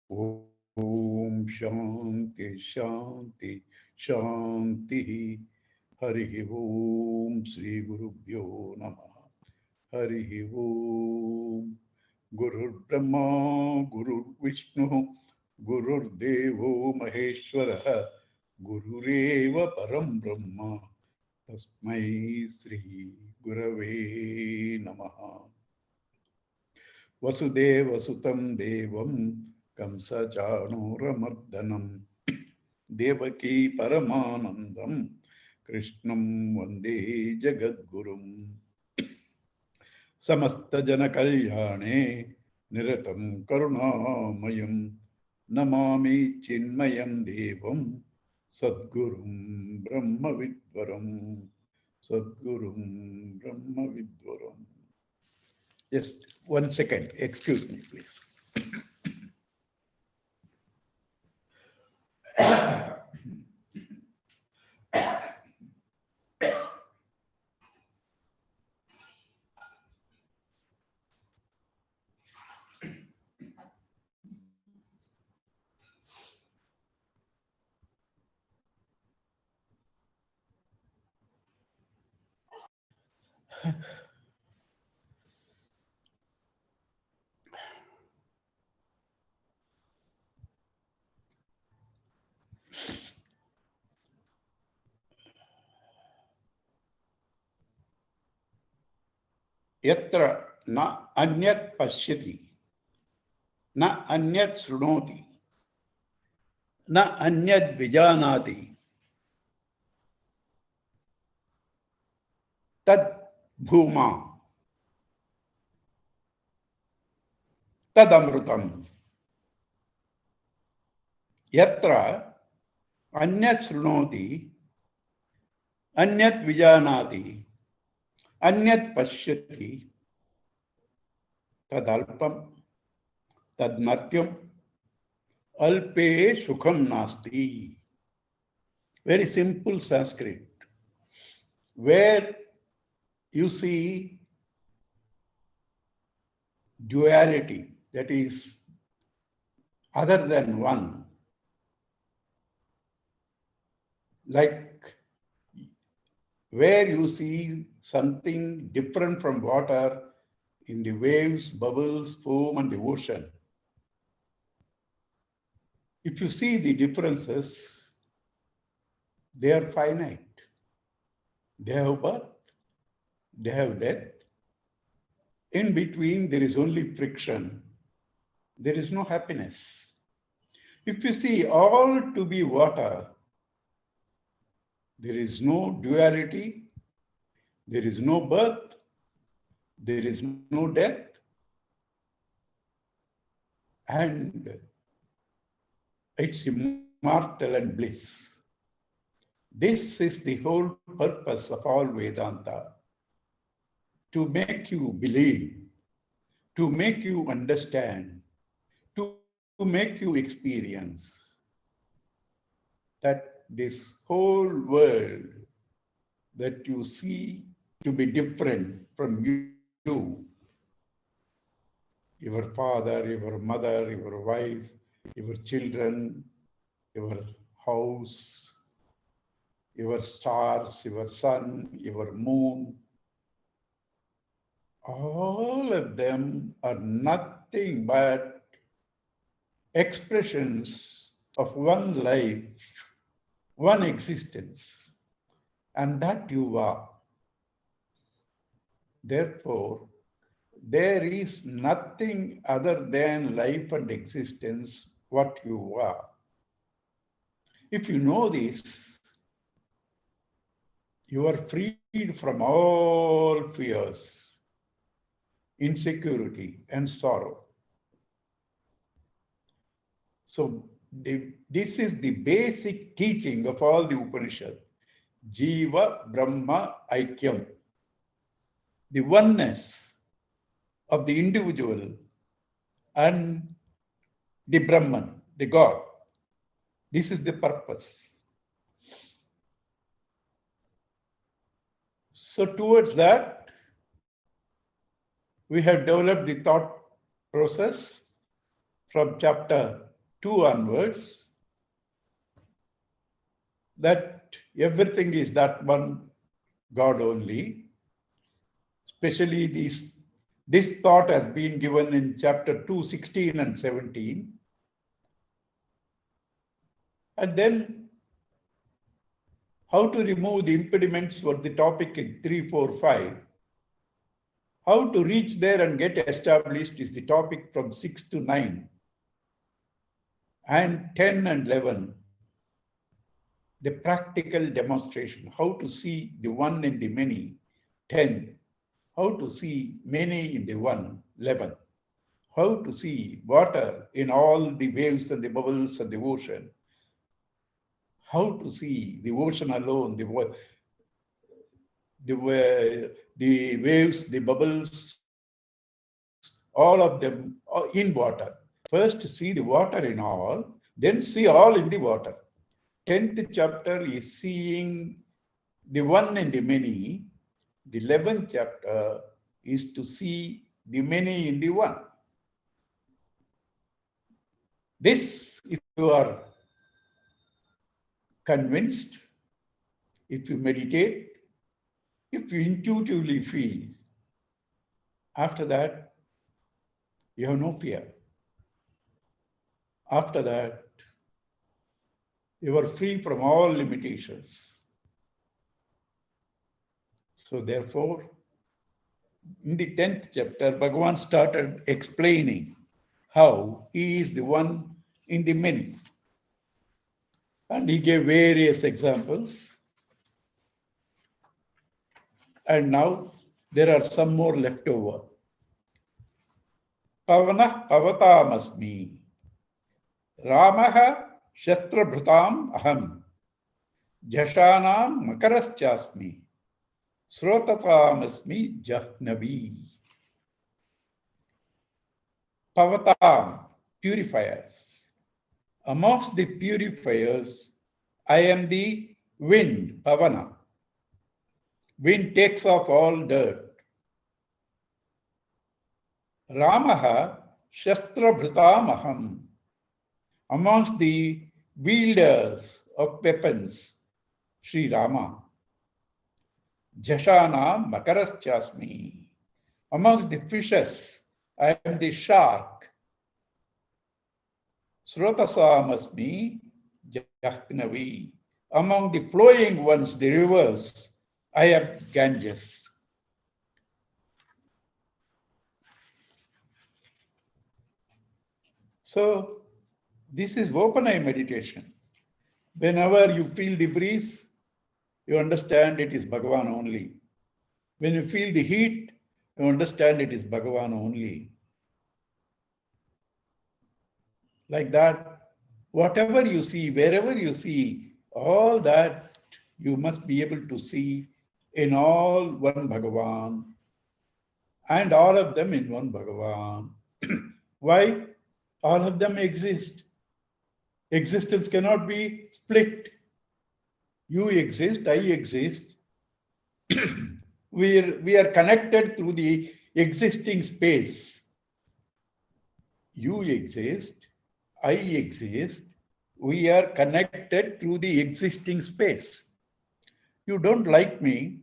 Om Shanti Shanti Shanti. Hari Om Sri Gurubhyo Namaha. Hari Om. Gurur Brahma, Gurur Vishnu, Gurur Devo Maheshwara, Gurureva Param Brahma, Tasmai Sri Gurave Namaha. Vasudeva Sutam Devam Kamsa Chanuramardanam Devaki Paramanandam Krishnam Vande Jagadgurum Samasta Jana Kalyane Niratam Karunamayam Namami Chinmayam Devam Sadgurum Brahma Vidvaram Sadgurum Brahma Vidvaram. Just 1 second, excuse me, please. Yatra na anyat pashyati, na anyat srunoti, na anyat vijanati, tad bhuma, tad amrutam. Yatra anyat srunoti, anyat vijanati, anyat pashyati, tad alpam, tad natyam, alpe sukham nasti. Very simple Sanskrit. Where you see duality, that is other than one, like where you see something different from water in the waves, bubbles, foam, and the ocean. If you see the differences, they are finite. They have birth, they have death. In between, there is only friction. There is no happiness. If you see all to be water, there is no duality, there is no birth, there is no death, and it's immortal and bliss. This is the whole purpose of all Vedanta, to make you believe, to make you understand, to make you experience that this whole world that you see to be different from you, your father, your mother, your wife, your children, your house, your stars, your sun, your moon, all of them are nothing but expressions of one life, one existence, and that you are. Therefore, there is nothing other than life and existence, what you are. If you know this, you are freed from all fears, insecurity, and sorrow. So this is the basic teaching of all the Upanishad. Jiva Brahma Aikyam. The oneness of the individual and the Brahman, the God. This is the purpose. So towards that, we have developed the thought process from chapter 2 onwards, that everything is that one God only. Especially this thought has been given in chapter 2, 16 and 17. And then how to remove the impediments for the topic in 3, 4, 5. How to reach there and get established is the topic from 6 to 9. And 10 and 11, the practical demonstration, how to see the one in the many. 10, how to see many in the one. 11, how to see water in all the waves and the bubbles and the ocean. How to see the ocean alone, the waves, the bubbles, all of them are in water. First see the water in all, then see all in the water. 10th chapter is seeing the one in the many. The 11th chapter is to see the many in the one. This, if you are convinced, if you meditate, if you intuitively feel, after that, you have no fear. After that, you are free from all limitations. So therefore, in the 10th chapter, Bhagavan started explaining how he is the one in the many. And he gave various examples. And now there are some more left over. Pavanah pavatamasmi. Ramaha shastrabhutam aham. Jashanam makaraschasmi. Srotasamasmi jahnavi. Pavatam, purifiers. Amongst the purifiers, I am the wind, pavana. Wind takes off all dirt. Ramaha shastrabhutam aham. Amongst the wielders of weapons, Sri Rama. Jashana makaraschasmi. Amongst the fishes, I am the shark. Srotasamasmi jahnavi. Among the flowing ones, the rivers, I am Ganges. So, this is open eye meditation. Whenever you feel the breeze, you understand it is Bhagavan only. When you feel the heat, you understand it is Bhagavan only. Like that, whatever you see, wherever you see, all that you must be able to see in all one Bhagavan and all of them in one Bhagavan. Why? All of them exist. Existence cannot be split. You exist, I exist. We are connected through the existing space. You exist, I exist. We are connected through the existing space. You don't like me.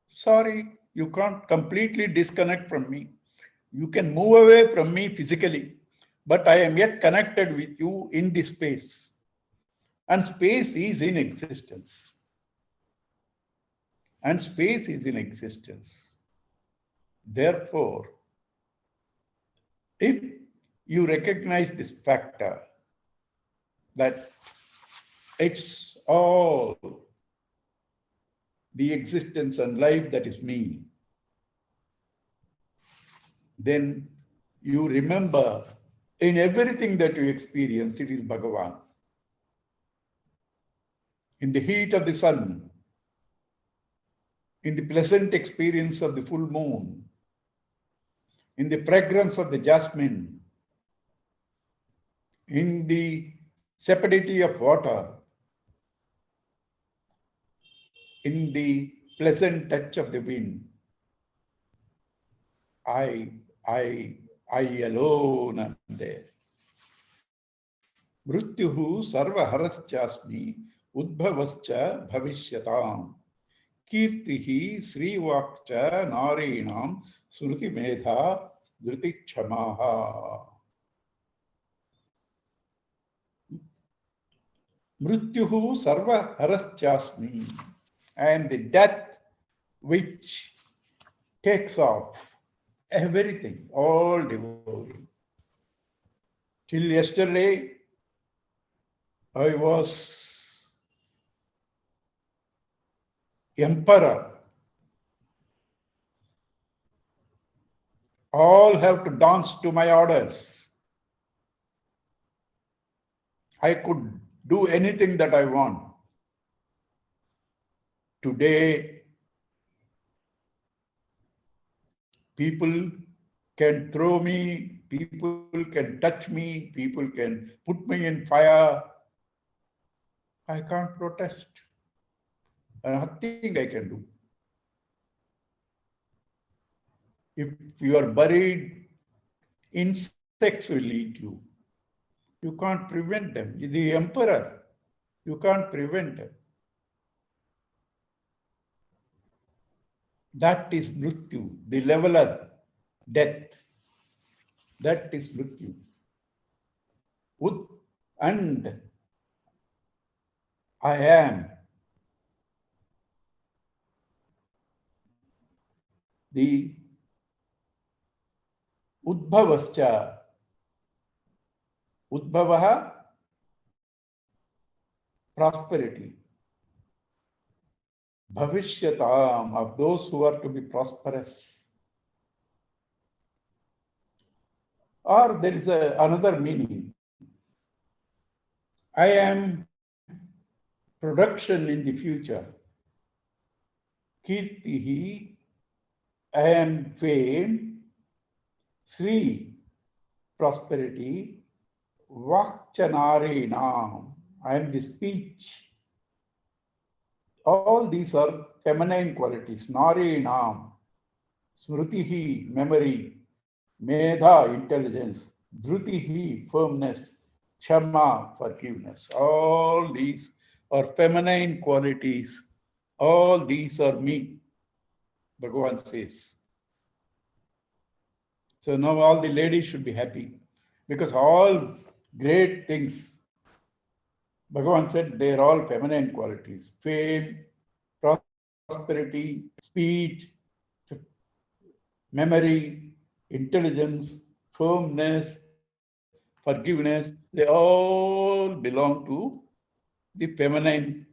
Sorry, you can't completely disconnect from me. You can move away from me physically, but I am yet connected with you in this space. And space is in existence. And space is in existence. Therefore, if you recognize this factor, that it's all the existence and life that is me, then you remember in everything that you experience, it is Bhagavan. In the heat of the sun, in the pleasant experience of the full moon, in the fragrance of the jasmine, in the sapidity of water, in the pleasant touch of the wind, I alone am there. Mrityuhu sarvaharaschasmi udbhavascha bhavishyatam. Kirtihi srivakcha narinam sruti medha dhrutikshamaha. Mrityuhu sarvaharaschasmi. I am the death which takes off everything, all devouring. Till yesterday, I was emperor. All have to dance to my orders. I could do anything that I want. Today, people can throw me, people can touch me, people can put me in fire. I can't protest. Nothing I can do. If you are buried, insects will eat you. You can't prevent them. The emperor, you can't prevent them. That is mrityu, the leveler, death. That is mrityu. And I am the udbhavascha. Udbhavaha, prosperity. Bhavishyatam, of those who are to be prosperous. Or there is another meaning. I am production in the future. Kirtihi, I am fame. Sri, prosperity. Vakchanarinam, I am the speech. All these are feminine qualities. Narinam, smritihi, memory. Medha, intelligence. Dhrutihi, firmness. Kshama, forgiveness. All these are feminine qualities. All these are me, Bhagavan says. So now all the ladies should be happy because all great things, Bhagavan said, they are all feminine qualities. Fame, prosperity, speech, memory, intelligence, firmness, forgiveness, they all belong to the feminine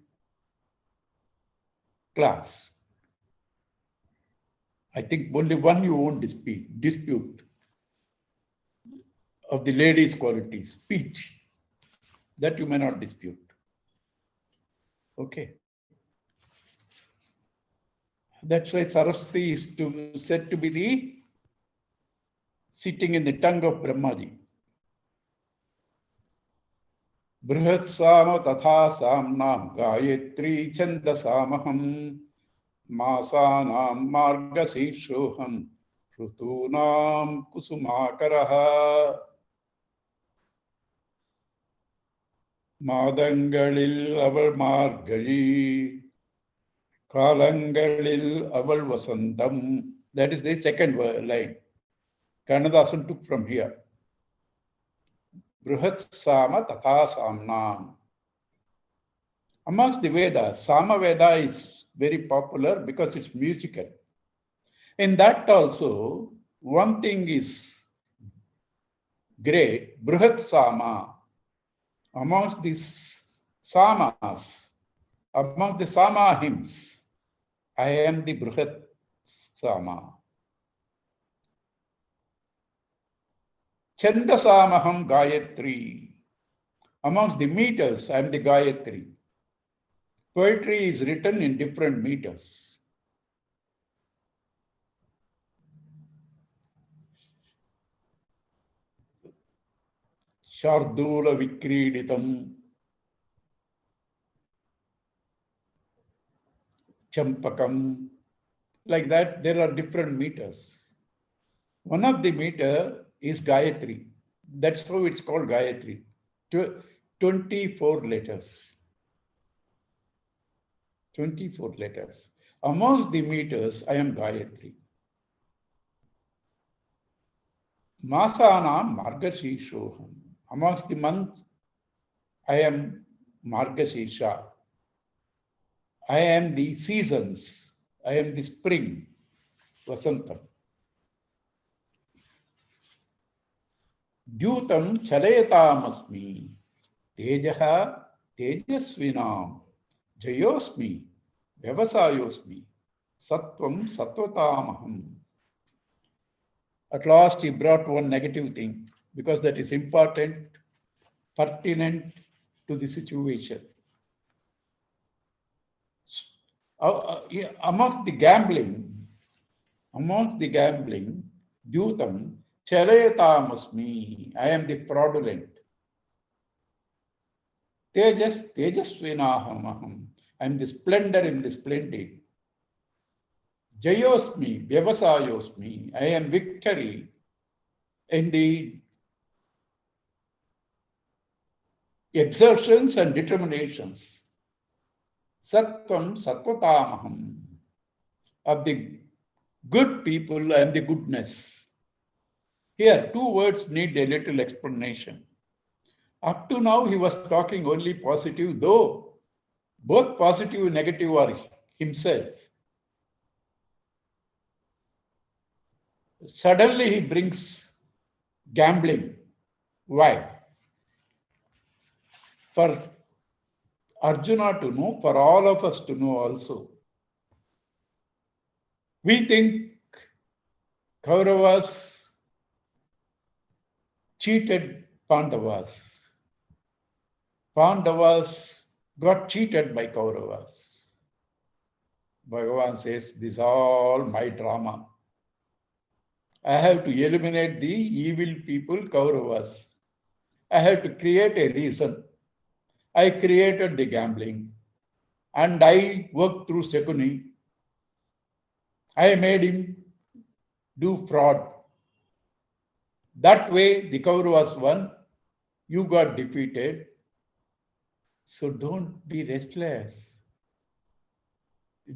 class. I think only one you won't dispute of the ladies' qualities, speech. That you may not dispute. Okay. That's why Saraswati is said to be the sitting in the tongue of Brahmaji. Brihat Sama Tatha Samnam Gayatri Chandasamaham Masanam Margasishoham Rutunam Kusumakaraha. Madangalil aval margari, Kalangalil aval vasantam. That is the second line. Kannadasan took from here. Brihat Sama Tatha Samnam. Amongst the Vedas, Sama Veda is very popular because it's musical. In that also, one thing is great, Brihat Sama. Amongst these Samas, amongst the Sama hymns, I am the Brihat Sama. Chandasamaham Gayatri. Amongst the meters, I am the Gayatri. Poetry is written in different meters. Shardula Vikriditam, Champakam. Like that, there are different meters. One of the meter is Gayatri. That's how it's called Gayatri. 24 letters. 24 letters. Amongst the meters, I am Gayatri. Masanam Margashishoham. Amongst the months, I am Margashisha. I am the seasons. I am the spring, Vasantam. Dyutam Chalayatam Tejaha Tejasvinam Jayosmi Vyavasayosmi Sattvam Sattvatamaham. At last he brought one negative thing because that is important, pertinent to the situation. Amongst the gambling, Dyutam Chalayatam I am the fraudulent. Tejasvinaham I am the splendor in the splendid. Jayosmi, Vyavasayosmi, I am victory in the exertions and determinations. Sattvam Sattvatamaham. Of the good people, I am the goodness. Here, two words need a little explanation. Up to now, he was talking only positive, though both positive and negative are himself. Suddenly he brings gambling. Why? For Arjuna to know, for all of us to know also. We think Kauravas cheated Pandavas. Pandavas got cheated by Kauravas. Bhagavan says, this is all my drama. I have to eliminate the evil people, Kauravas. I have to create a reason. I created the gambling and I worked through Sekuni. I made him do fraud. That way the Kauravas won, you got defeated. So don't be restless.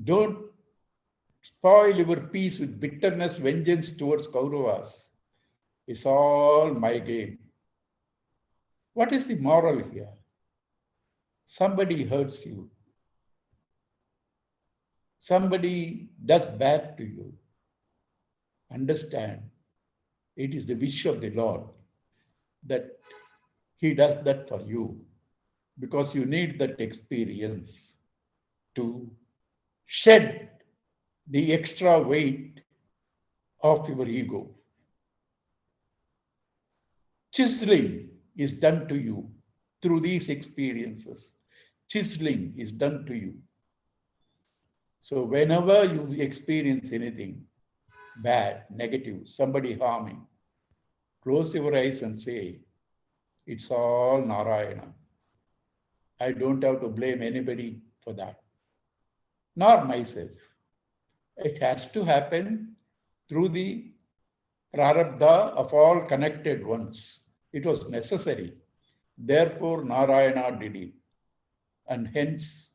Don't spoil your peace with bitterness, vengeance towards Kauravas. It's all my game. What is the moral here? Somebody hurts you. Somebody does bad to you. Understand, it is the wish of the Lord that He does that for you because you need that experience to shed the extra weight of your ego. Chiseling is done to you through these experiences. Chiseling is done to you. So whenever you experience anything bad, negative, somebody harming, close your eyes and say, it's all Narayana. I don't have to blame anybody for that, nor myself. It has to happen through the prarabdha of all connected ones. It was necessary. Therefore, Narayana did it. And hence,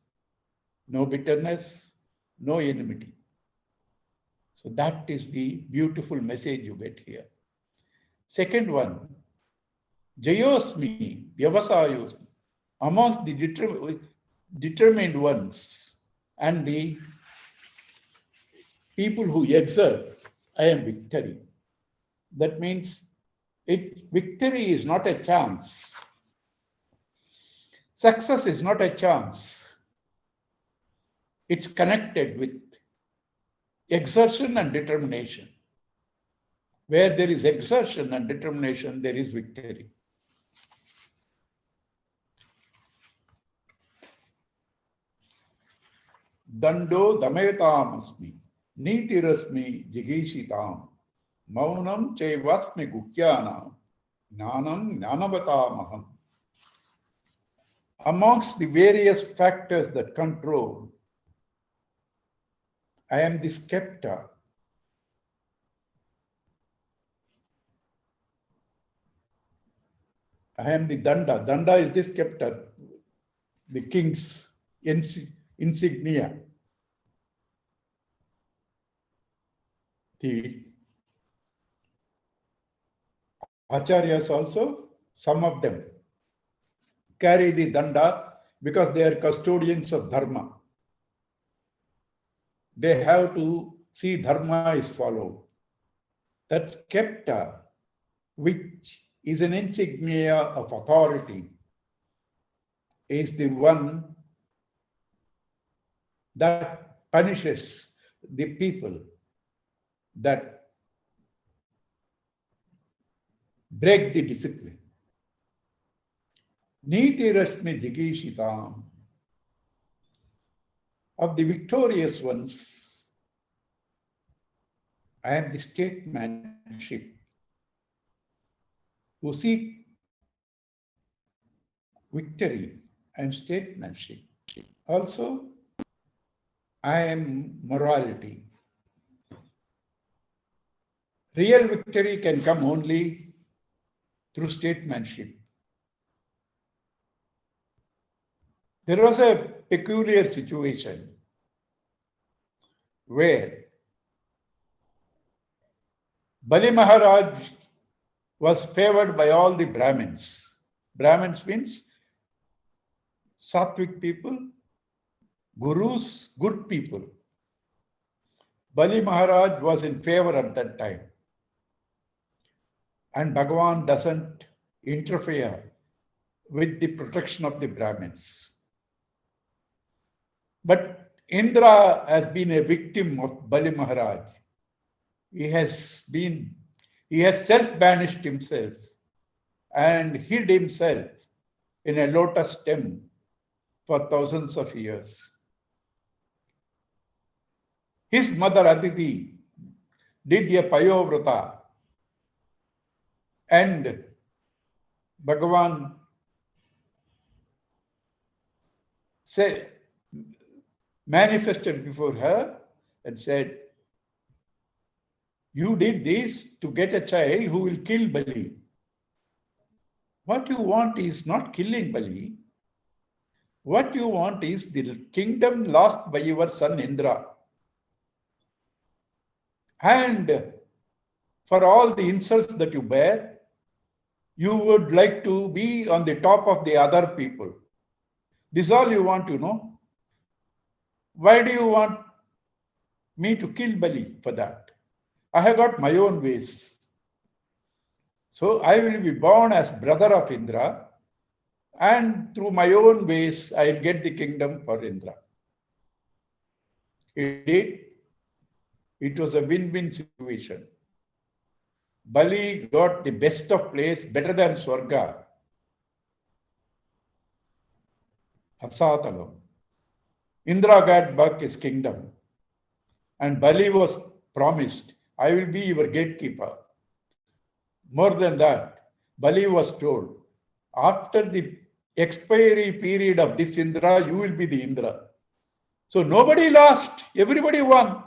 no bitterness, no enmity. So that is the beautiful message you get here. Second one, Jayosmi, Vyavasayosmi, amongst the determined ones and the people who exert, I am victory. That means victory is not a chance. Success is not a chance. It's connected with exertion and determination. Where there is exertion and determination, there is victory. Dando damayatam asmi, nitirasmi jigishitam, maunam chaivasmi gukyana, jnanam jnanavatamaham. Amongst the various factors that control, I am the scepter. I am the Danda. Danda is the scepter, the king's insignia. The Acharyas also, some of them carry the Danda because they are custodians of Dharma. They have to see Dharma is followed. That scepter, which is an insignia of authority, is the one that punishes the people that break the discipline. Niti Rashmi Jigishitam. Of the victorious ones, I am the statesmanship who seek victory and statesmanship. Also, I am morality. Real victory can come only through statesmanship. There was a peculiar situation where Bali Maharaj was favored by all the Brahmins. Brahmins means Sattvic people, gurus, good people. Bali Maharaj was in favor at that time. And Bhagavan doesn't interfere with the protection of the Brahmins. But Indra has been a victim of Bali Maharaj. He has self-banished himself and hid himself in a lotus stem for thousands of years. His mother Aditi did a payovrata, and Bhagavan manifested before her and said, "You did this to get a child who will kill Bali. What you want is not killing Bali. What you want is the kingdom lost by your son Indra. And for all the insults that you bear, you would like to be on the top of the other people. This is all you want, you know. Why do you want me to kill Bali for that? I have got my own ways. So I will be born as brother of Indra, and through my own ways, I will get the kingdom for Indra." It was a win-win situation. Bali got the best of place, better than Swarga. Asatalam. Indra got back his kingdom. And Bali was promised, "I will be your gatekeeper." More than that, Bali was told, after the expiry period of this Indra, you will be the Indra. So nobody lost, everybody won.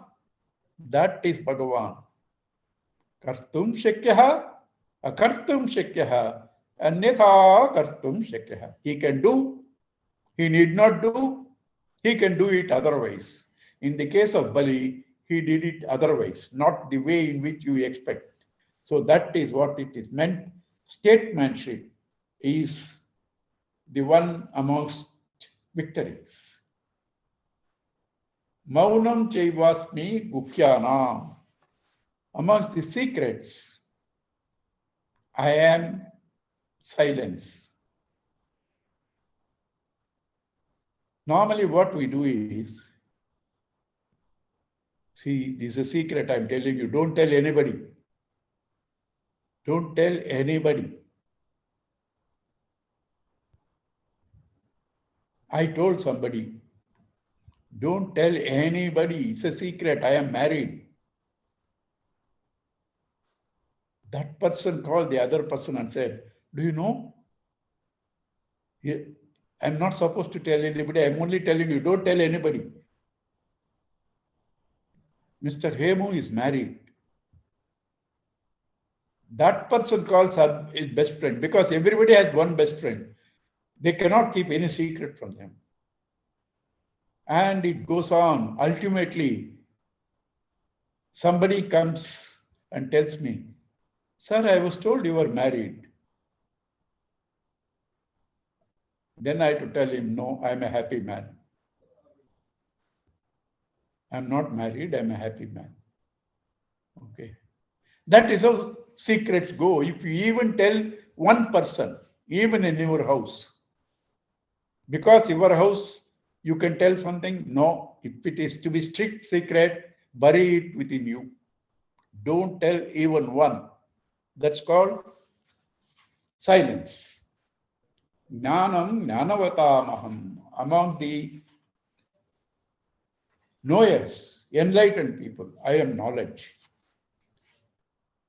That is Bhagavan. Kartum shakyaha, akartum shakyaha, anyatha kartum shakyaha. He can do, he need not do, he can do it otherwise. In the case of Bali, he did it otherwise, not the way in which you expect. So that is what it is meant. Statesmanship is the one amongst victories. Maunam chaivasmi gukhyanam. Amongst the secrets, I am silence. Normally what we do is, see, this is a secret I'm telling you, don't tell anybody. Don't tell anybody. I told somebody, don't tell anybody, it's a secret, I am married. That person called the other person and said, "Do you know? I'm not supposed to tell anybody, I'm only telling you, don't tell anybody. Mr. Hemu is married." That person calls her his best friend because everybody has one best friend. They cannot keep any secret from them. And it goes on. Ultimately, somebody comes and tells me, "Sir, I was told you were married." Then I had to tell him, "No, I'm a happy man. I'm not married, I'm a happy man." Okay. That is how secrets go. If you even tell one person, even in your house, because your house, you can tell something. No, if it is to be strict secret, bury it within you. Don't tell even one. That's called silence. Jnanam jnanavatamaham. Among the knowers, enlightened people, I am knowledge.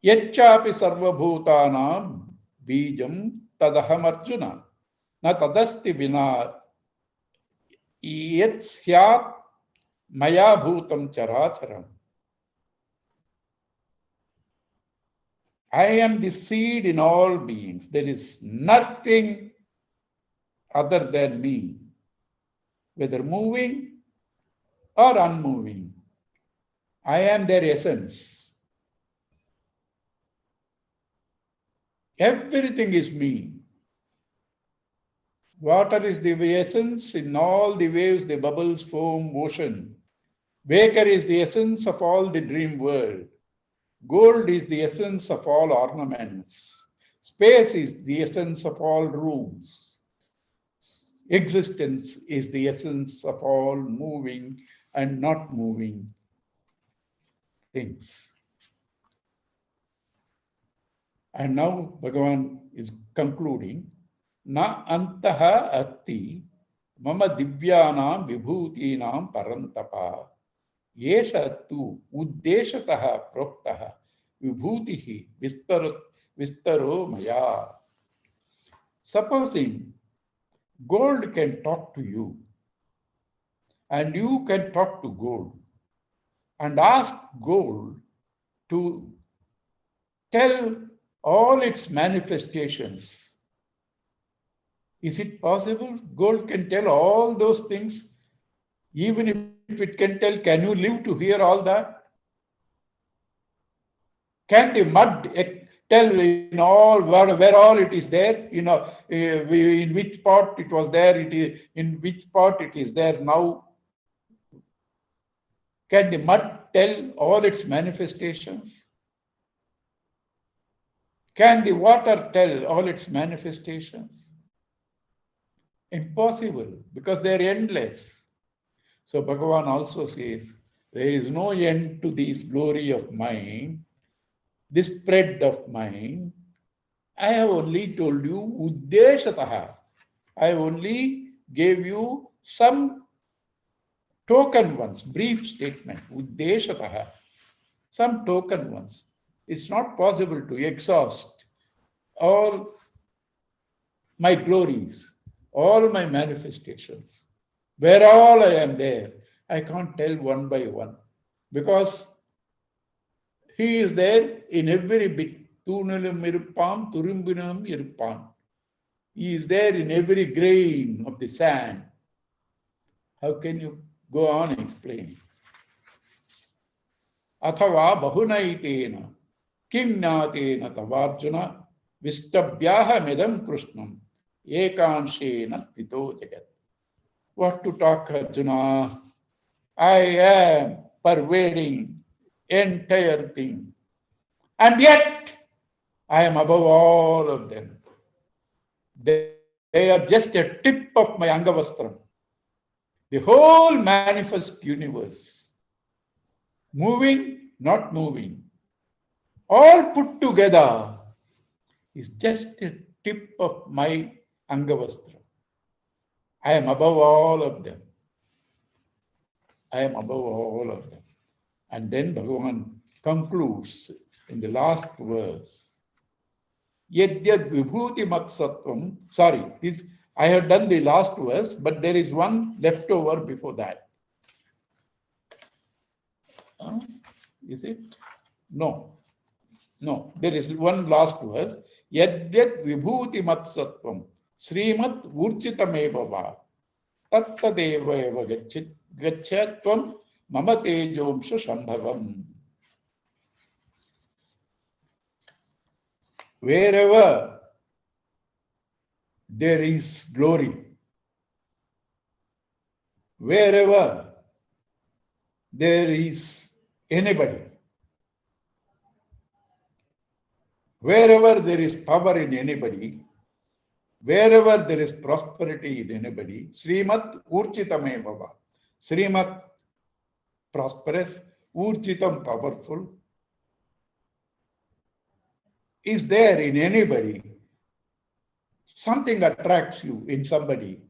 Yacchapi sarvabhutanam bijam tadaham arjuna. Na tadasti vina yat syat maya bhutam characharam. I am the seed in all beings. There is nothing other than me, whether moving or unmoving. I am their essence. Everything is me. Water is the essence in all the waves, the bubbles, foam, ocean. Baker is the essence of all the dream world. Gold is the essence of all ornaments. Space is the essence of all rooms. Existence is the essence of all moving and not moving things. And now Bhagavan is concluding, Na antaha atti mama divyanam vibhutinam parantapa yesha tu uddeshataha proktaha vibhutihi vistaro maya. Supposing gold can talk to you and you can talk to gold and ask gold to tell all its manifestations. Is it possible? Gold can tell all those things. Even if it can tell, can you live to hear all that? Can the mud tell in all where all it is there? In which part it was there, in which part it is there now? Can the mud tell all its manifestations? Can the water tell all its manifestations? Impossible, because they are endless. So Bhagavan also says, there is no end to this glory of mine, this spread of mine. I have only told you uddeshataha. I only gave you some token ones, brief statement, uddeshataha, some token ones. It's not possible to exhaust all my glories, all my manifestations. Where all I am there, I can't tell one by one, because he is there in every bit. Thunilum iruppan, turumbinam iruppan. He is there in every grain of the sand. How can you go on explaining? Athava bahunaitena kim jnatena tavarjuna vistabhyaha medam krishnam ekanshena sthito jagat. What to talk, Arjuna? I am pervading entire thing. And yet, I am above all of them. They are just a tip of my Angavastram. The whole manifest universe, moving, not moving, all put together is just a tip of my Angavastram. I am above all of them. I am above all of them. And then Bhagavan concludes in the last verse. Yadyad vibhuti matsatvam. Sorry, I have done the last verse, but there is one left over before that. Is it? No. No, there is one last verse. Yadyat vibhuti mat sattvam srimat urchitameva va tattadeva eva gachyatvam mama tejomsha sambhavam. Wherever there is glory, wherever there is anybody, wherever there is power in anybody, wherever there is prosperity in anybody, Srimat Urchitameva va. Srimat prosperous, Urchitam powerful, is there in anybody. Something attracts you in somebody.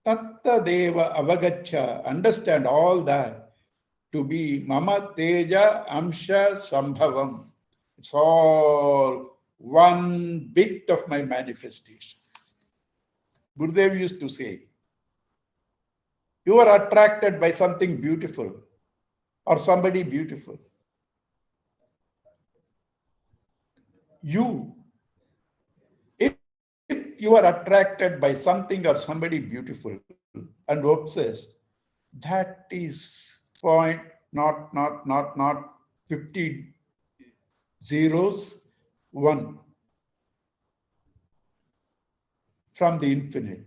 Tatta Deva Avagacha, understand all that to be Mama Teja Amsha Sambhavam. It's all one bit of my manifestation. Gurudev used to say, you are attracted by something beautiful or somebody beautiful. If you are attracted by something or somebody beautiful and obsessed, that is point not 50 zeros, 1 from the infinite.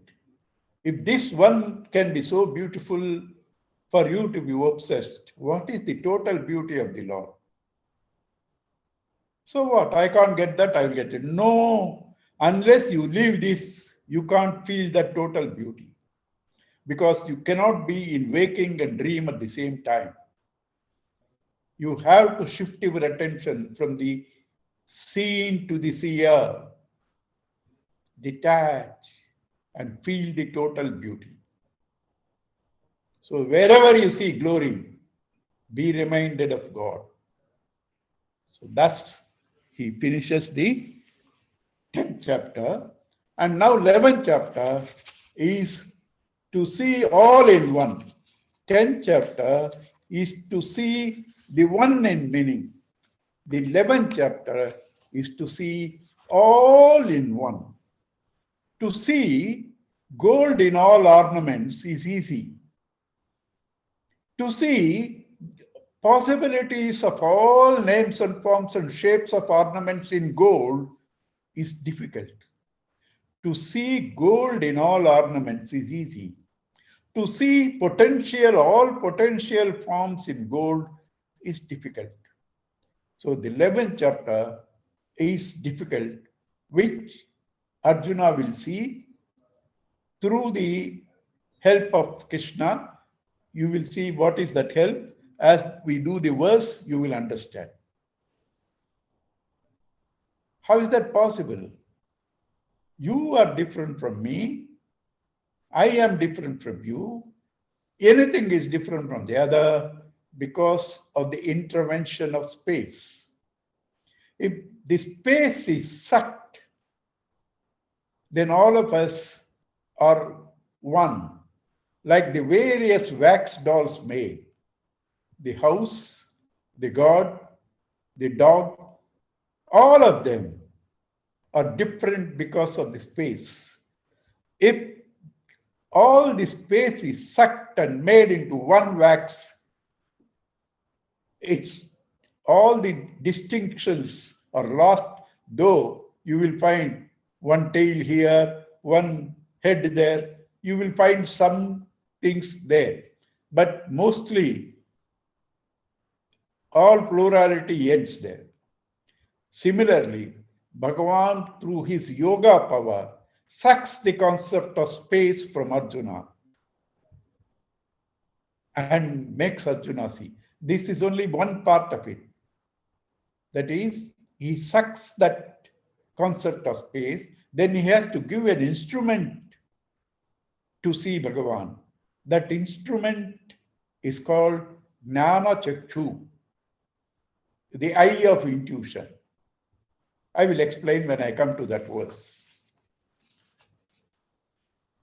If this one can be so beautiful for you to be obsessed, what is the total beauty of the Lord? So what? I can't get that, I will get it. No, unless you leave this, you can't feel that total beauty. Because you cannot be in waking and dream at the same time. You have to shift your attention from the seen to the seer. Detach and feel the total beauty. So wherever you see glory, be reminded of God. So thus he finishes the 10th chapter. And now 11th chapter is to see all in one. 10th chapter is to see the one in many. The 11th chapter is to see all in one. To see gold in all ornaments is easy. To see possibilities of all names and forms and shapes of ornaments in gold is difficult. To see gold in all ornaments is easy. To see all potential forms in gold is difficult. So the 11th chapter is difficult, which Arjuna will see through the help of Krishna. You will see what is that help. As we do the verse, you will understand. How is that possible? You are different from me. I am different from you. Anything is different from the other because of the intervention of space. If the space is sucked, then all of us are one, like the various wax dolls made. The house, the God, the dog, all of them are different because of the space. If all the space is sucked and made into one wax, it's all the distinctions are lost, though you will find one tail here, one head there, you will find some things there. But mostly, all plurality ends there. Similarly, Bhagavan, through his yoga power, sucks the concept of space from Arjuna and makes Arjuna see. This is only one part of it. That is, he sucks that concept of space, then he has to give an instrument to see Bhagavan. That instrument is called Jnana Chakshu, the eye of intuition. I will explain when I come to that verse.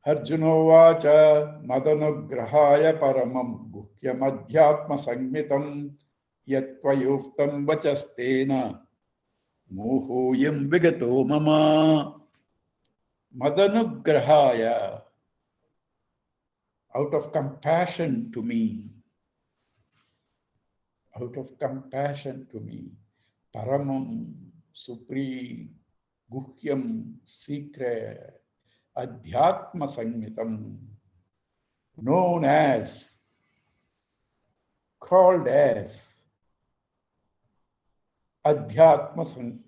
Arjuno vacha madanagrahaya paramam guhyam adhyatma sangmitam yatvayuktam vachastena Mohoyam vigato mama madanugrahaya. Out of compassion to me, out of compassion to me, Paramam, supreme, guhyam, secret, adhyatma sangitam, known as, called as adhyatma sangitam,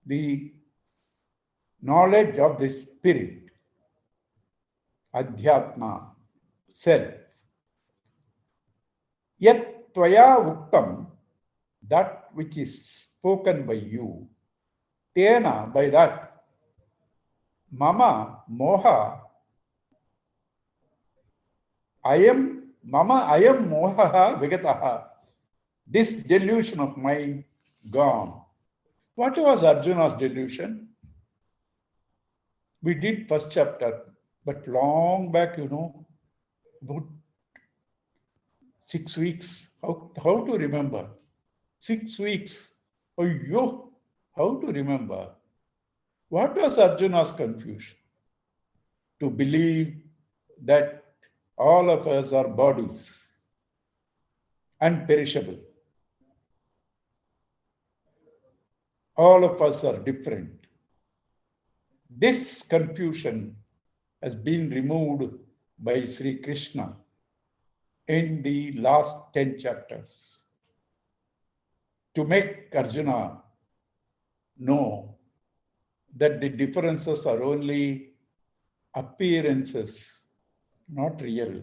the knowledge of the spirit, adhyatma, self. Yet tvaya uktam, that which is spoken by you, tena, by that, mama, moha, mama, ayam moha vigataha, this delusion of mine gone. What was Arjuna's delusion? We did first chapter, but long back, about 6 weeks. How to remember? 6 weeks. Oh, how to remember? What was Arjuna's confusion? To believe that all of us are bodies, unperishable. All of us are different. This confusion has been removed by Sri Krishna in the last 10 chapters to make Arjuna know that the differences are only appearances, not real,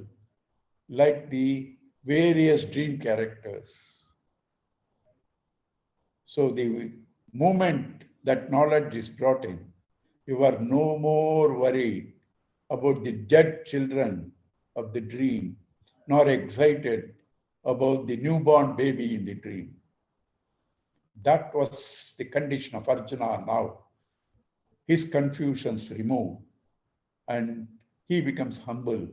like the various dream characters. So the moment that knowledge is brought in, you are no more worried about the dead children of the dream, nor excited about the newborn baby in the dream. That was the condition of Arjuna now. His confusions removed, and he becomes humble,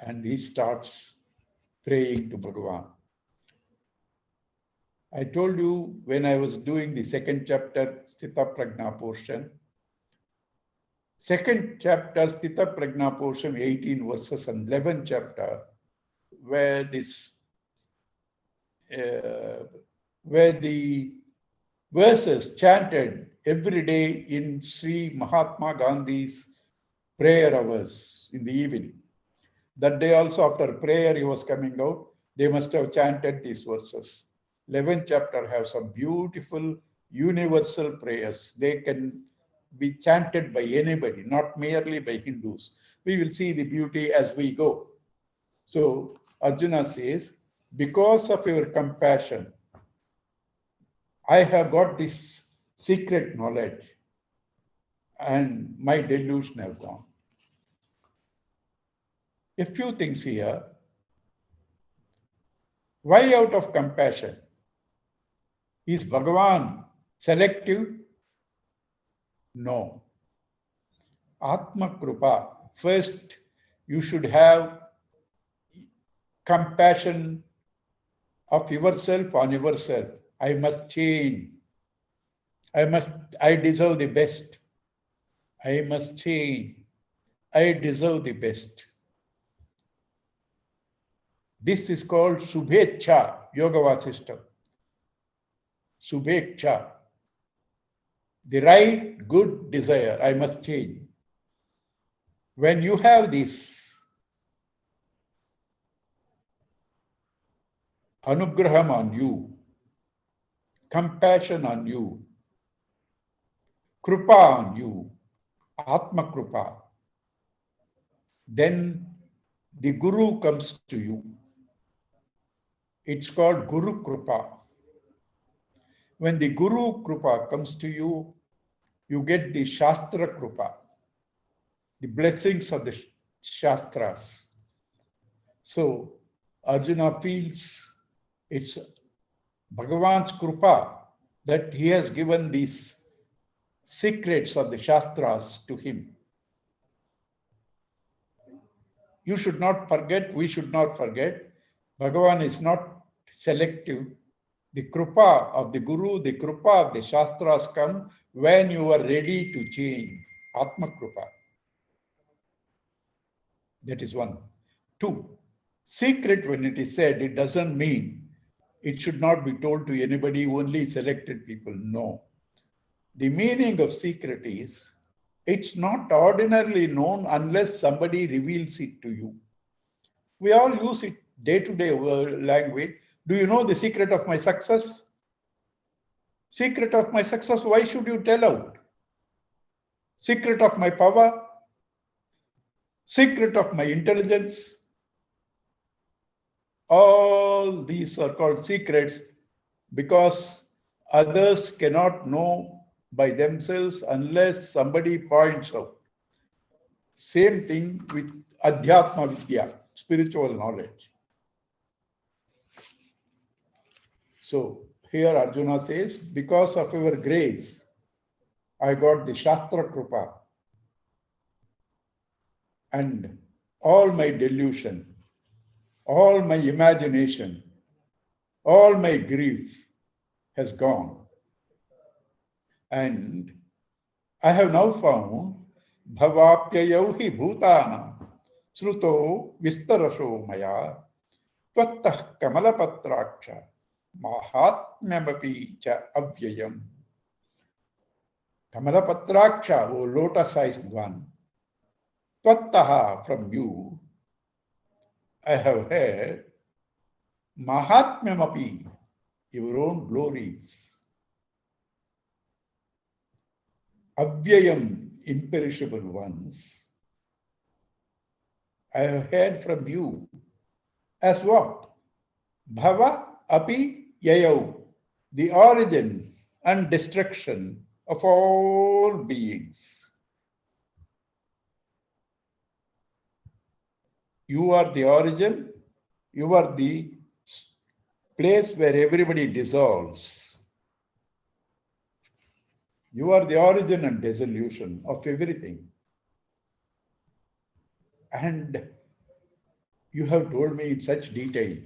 and he starts praying to Bhagavan. I told you when I was doing the second chapter, Sthita Prajna portion, second chapter, Sthita Prajna portion, 18 verses, and 11th chapter, where the verses chanted every day in Sri Mahatma Gandhi's prayer hours in the evening. That day also, after prayer he was coming out, they must have chanted these verses. 11th chapter have some beautiful universal prayers. They can be chanted by anybody, not merely by Hindus. We will see the beauty as we go. So Arjuna says, because of your compassion, I have got this secret knowledge and my delusion have gone. A few things here. Why out of compassion? Is Bhagavan selective? No. Atma Krupa. First, you should have compassion of yourself on yourself. I must change. I deserve the best. I must change. I deserve the best. This is called Subhecha, Yoga system. Subhecha. The right, good desire, I must change. When you have this anugraham on you, compassion on you, krupa on you, atma krupa, then the guru comes to you. It's called Guru Krupa. When the Guru Krupa comes to you, you get the Shastra Krupa, the blessings of the Shastras. So Arjuna feels it's Bhagavan's Krupa that he has given these secrets of the Shastras to him. You should not forget, we should not forget, Bhagavan is not selective. The Krupa of the Guru, the Krupa of the Shastras come when you are ready to change. Atma Krupa. That is one. Two, secret, when it is said, it doesn't mean it should not be told to anybody, only selected people. No. The meaning of secret is it's not ordinarily known unless somebody reveals it to you. We all use it day-to-day language. Do you know the secret of my success? Secret of my success, why should you tell out? Secret of my power? Secret of my intelligence? All these are called secrets because others cannot know by themselves unless somebody points out. Same thing with Adhyatma Vidya, spiritual knowledge. So here Arjuna says, because of your grace, I got the Shastra Krupa, and all my delusion, all my imagination, all my grief has gone. And I have now found Bhavapyayau hi bhutana sruto vistarasho maya tvattah kamalapatraksha mahatmyamapi cha avyayam. Kamalapatraksha, O lotus-sized one, tvattaha, from you, I have heard mahatmyamapi, your own glories. Avyayam, imperishable ones. I have heard from you as what? Bhava api yayau, the origin and destruction of all beings. You are the origin, you are the place where everybody dissolves. You are the origin and dissolution of everything. And you have told me in such detail.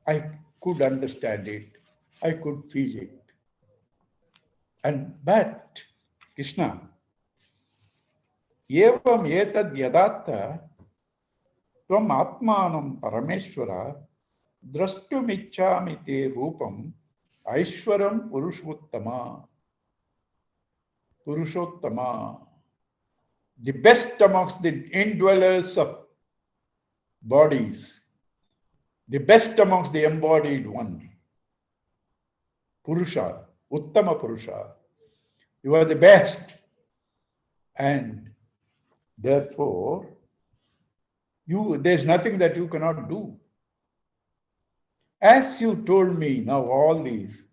I could understand it. I could feel it. But Krishna, evam etad yadatta tvam atmanam parameshwara drashtumichhami te rupam aishwaram purushottama. Purushottama, the best amongst the indwellers of bodies, the best amongst the embodied one. Purusha, Uttama Purusha. You are the best. And therefore, there's nothing that you cannot do. As you told me now all these,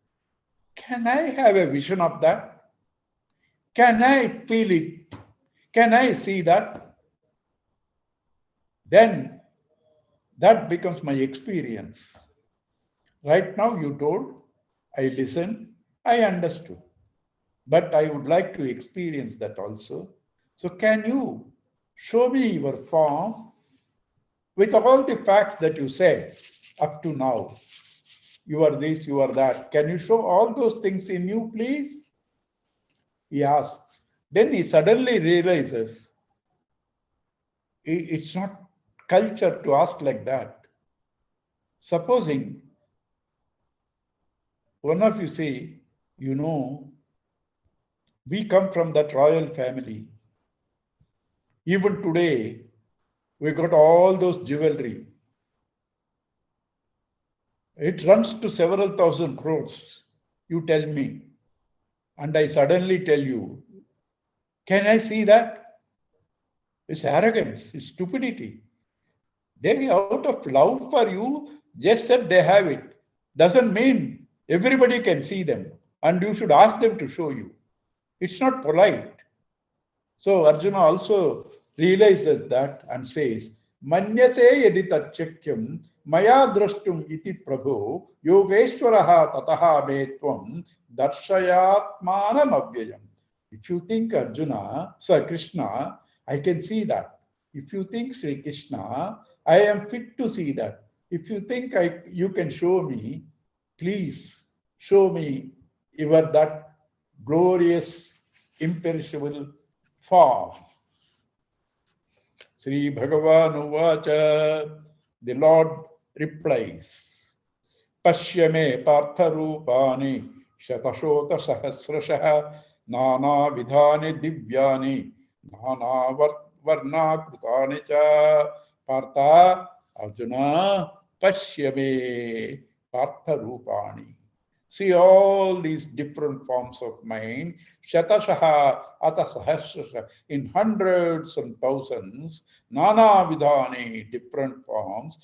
can I have a vision of that? Can I feel it? Can I see that? Then that becomes my experience. Right now you told, I listened, I understood. But I would like to experience that also. So can you show me your form with all the facts that you said up to now? You are this, you are that. Can you show all those things in you, please? He asks. Then he suddenly realizes it's not culture to ask like that. Supposing one of you say, you know, we come from that royal family. Even today, we got all those jewelry. It runs to several thousand crores, you tell me. And I suddenly tell you, can I see that? It's arrogance, it's stupidity. They, out of love for you, just said they have it. Doesn't mean everybody can see them. And you should ask them to show you. It's not polite. So Arjuna also realizes that and says, Manyase yadi tachakyam maya drashtum iti prabhu yogeshwaraha tataha me tvam darshayatmanam avyayam. If you think Arjuna, Sir Krishna, I can see that. If you think Sri Krishna, I am fit to see that. If you think you can show me, please show me your that glorious, imperishable form. Sri Bhagavan Uvacha, the Lord replies, Pashyame partharupani shatashota sahasrashaha nana vidhani divyani nana varna krutani cha. Partha, Arjuna, Pashyame partharupani. See all these different forms of mind, shatashaha, ata sahasrasha, in hundreds and thousands, nana vidhani, different forms,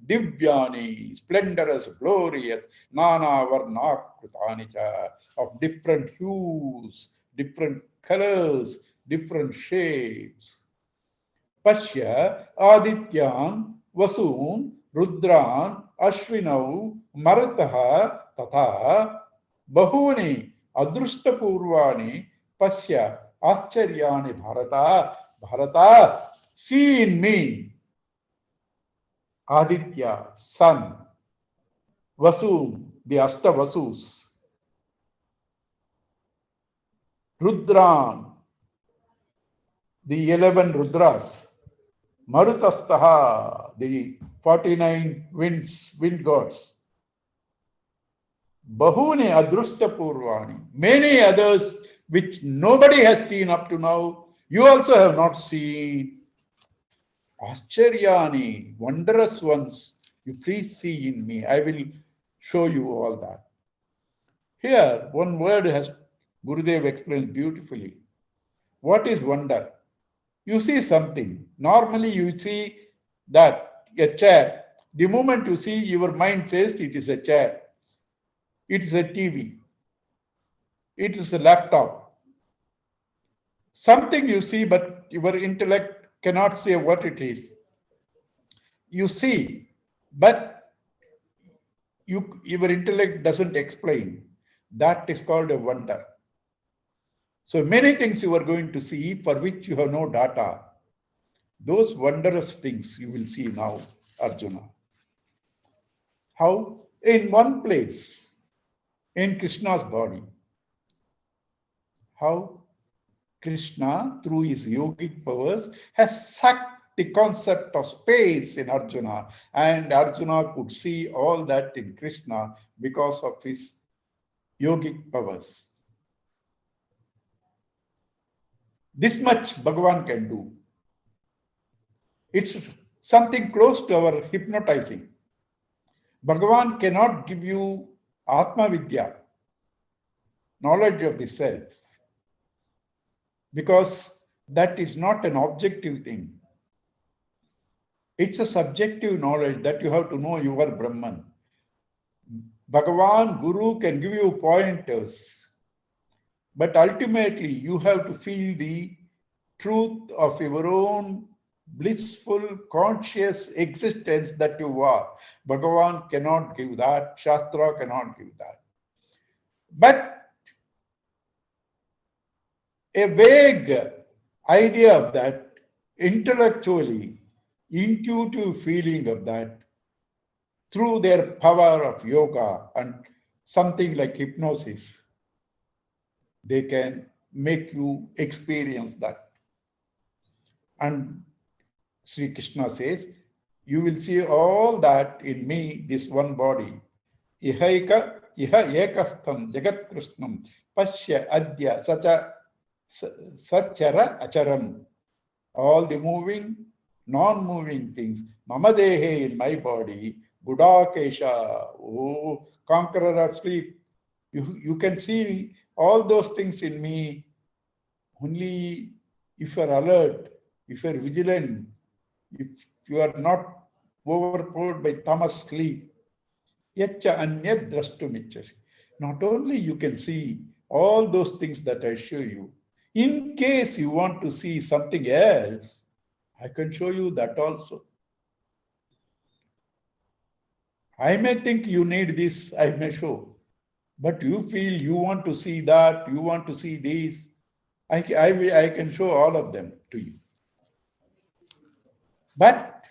divyani, splendorous, glorious, nana varna krutani cha, of different hues, different colors, different shapes. Pashya Adityan Vasun Rudran Ashvinau Marataha Tatha Bahuni Adrushta Pasya Ascharyani Bharata, see in me Aditya, sun, Vasu, the Vasus, Rudran, the 11 Rudras, Marutastaha, the 49 wind gods, Bahuni Adrushta many others which nobody has seen up to now, you also have not seen. Ascharyani, wondrous ones, you please see in me. I will show you all that. Here, one word has Gurudev explained beautifully. What is wonder? You see something. Normally you see that a chair. The moment you see, your mind says it is a chair. It is a TV. It is a laptop. Something you see, but your intellect cannot say what it is. You see, but your intellect doesn't explain. That is called a wonder. So many things you are going to see for which you have no data. Those wondrous things you will see now, Arjuna. How? In one place, in Krishna's body. How? Krishna, through his yogic powers, has sucked the concept of space in Arjuna, and Arjuna could see all that in Krishna because of his yogic powers. This much Bhagavan can do. It's something close to our hypnotizing. Bhagavan cannot give you Atma Vidya, knowledge of the self, because that is not an objective thing. It's a subjective knowledge that you have to know you are Brahman. Bhagavan, Guru can give you pointers, but ultimately you have to feel the truth of your own blissful, conscious existence that you are. Bhagavan cannot give that, Shastra cannot give that. But a vague idea of that, intellectually, intuitive feeling of that, through their power of yoga and something like hypnosis, they can make you experience that. And Sri Krishna says, you will see all that in me, this one body. Iha ekastham jagat krishnam pasya adya sachara acharam. All the moving, non-moving things. Mamadehe, in my body. Budakesha, oh, conqueror of sleep. You can see all those things in me only if you are alert, if you are vigilant, if you are not overpowered by tamas sleep. Yacha anyad drashtumichasi. Not only you can see all those things that I show you, in case you want to see something else, I can show you that also. I may think you need this, I may show. But you feel you want to see that, you want to see this, I can show all of them to you. But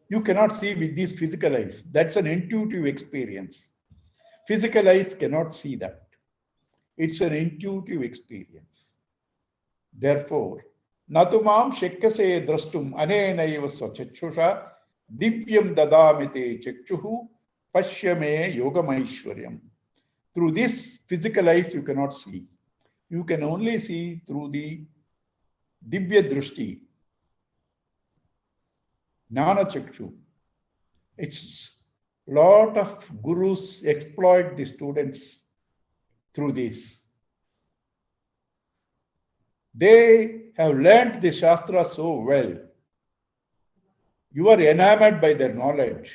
you cannot see with these physical eyes. That's an intuitive experience. Physical eyes cannot see that. It's an intuitive experience. Therefore, natumam shekkase drastum anenaiva swachachusha divyam dadamite chakchuhu pashyame yogamaishwaryam. Through this physical eyes you cannot see. You can only see through the divya drushti, Jnana Chakshu. It's lot of gurus exploit the students through this. They have learnt the Shastra so well. You are enamored by their knowledge.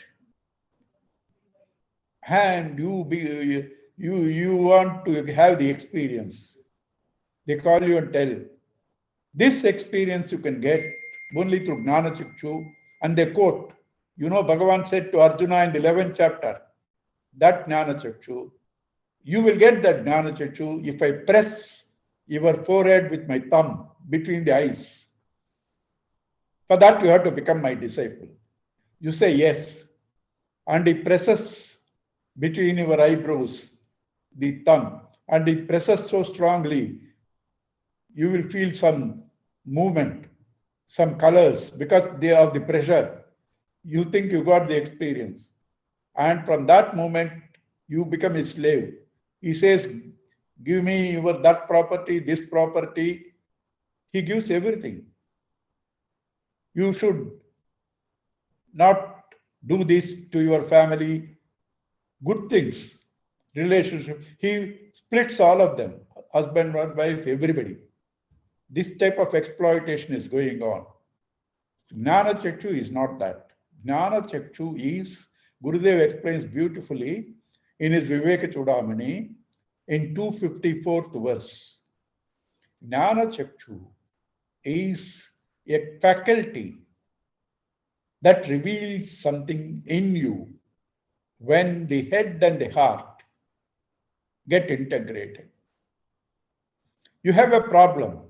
And you want to have the experience. They call you and tell. This experience you can get only through Jnana Chakshu. And they quote, Bhagavan said to Arjuna in the 11th chapter, that Jnana Chakshu, you will get that Jnana Chakshu if I press your forehead with my thumb between the eyes. For that you have to become my disciple. You say yes. And he presses between your eyebrows the thumb. And he presses so strongly, you will feel some movement, some colors, because they have the pressure. You think you got the experience. And from that moment, you become a slave. He says, give me your that property, this property. He gives everything. You should not do this to your family. Good things, relationship. He splits all of them, husband, wife, everybody. This type of exploitation is going on. Jnana Chakshu is not that. Jnana Chakshu is, Gurudev explains beautifully in his Viveka Chudamani in 254th verse. Jnana Chakshu is a faculty that reveals something in you when the head and the heart get integrated. You have a problem.